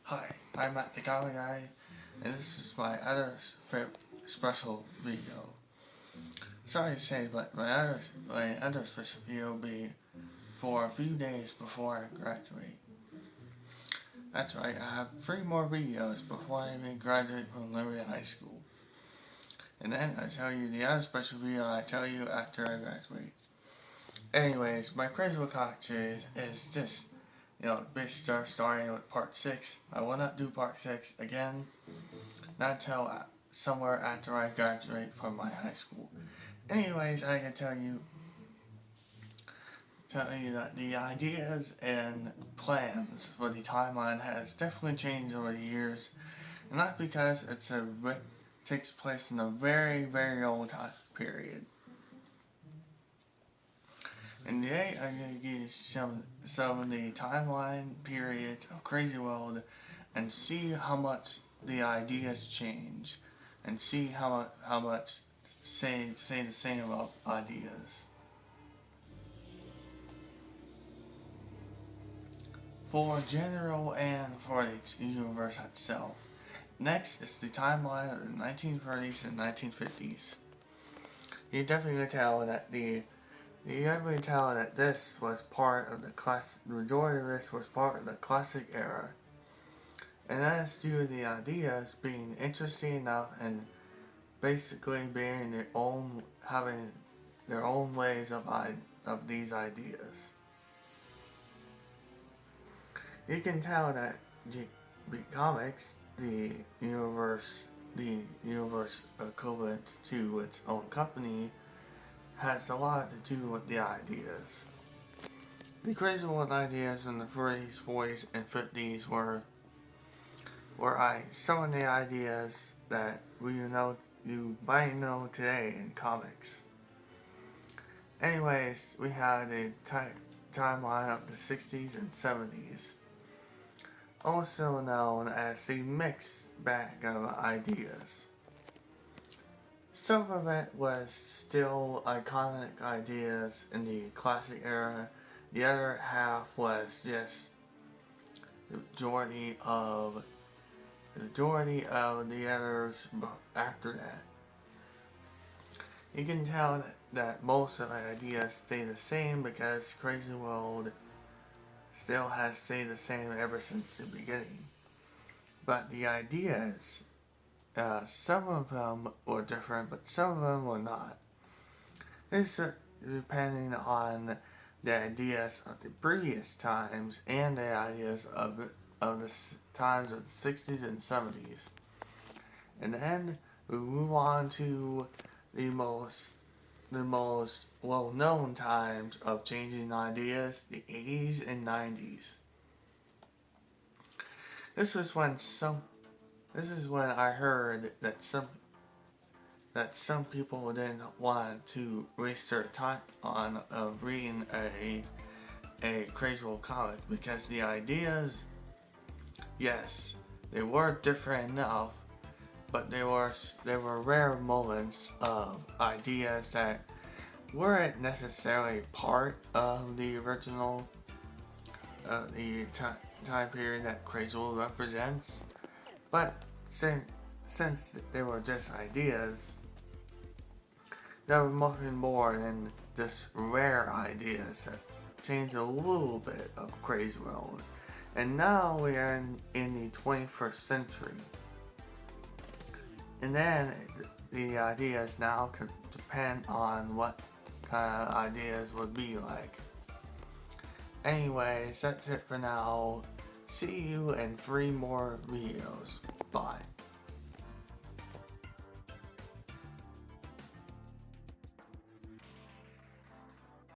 Hi, I'm Matt the Comic Guy, and this is my other special video. Sorry to say, but my other special video will be for a few days before I graduate. That's right, I have 3 more videos before I even graduate from Liberty High School. And then I tell you the other special video I tell you after I graduate. Anyways, my Crazy World Comic series is just, basically starting with part 6. I will not do part 6 again, not until somewhere after I graduate from my high school. Anyways, I can tell you that the ideas and plans for the timeline has definitely changed over the years, and not because it takes place in a very, very old time period. And today I'm going to give you some of the timeline periods of Crazy World and see how much the ideas change and see how much say the same about ideas. For general and for the universe itself. Next is the timeline of the 1930s and 1950s. You definitely tell that this was part of the majority of this was part of the classic era. And that is due to the ideas being interesting enough and basically having their own ways of these ideas. You can tell that Comics, the universe equivalent to its own company, has a lot to do with the ideas. The Crazy World ideas in the 30s, 40s, and 50s were some of the ideas that you might know today in comics. Anyways, we had a timeline of the 60s and 70s, also known as the mixed bag of ideas. Some of it was still iconic ideas in the classic era. The other half was just the majority of the others after that. You can tell that most of the ideas stay the same because Crazy World still has stayed the same ever since the beginning. But the ideas, some of them were different, but some of them were not. This is depending on the ideas of the previous times and the ideas of the times of the 60s and 70s. And then we move on to the most well-known times of changing ideas, the 80s and 90s. This is when I heard that some people didn't want to waste their time on reading a Crazy World comic because the ideas, yes, they were different enough, but there were rare moments of ideas that weren't necessarily part of the original time period that Crazy World represents, but since they were just ideas, there was nothing more than just rare ideas that changed a little bit of Crazy World. And now we are in the 21st century. And then the ideas now can depend on what kind of ideas would be like. Anyways, that's it for now. See you in 3 more videos. Bye.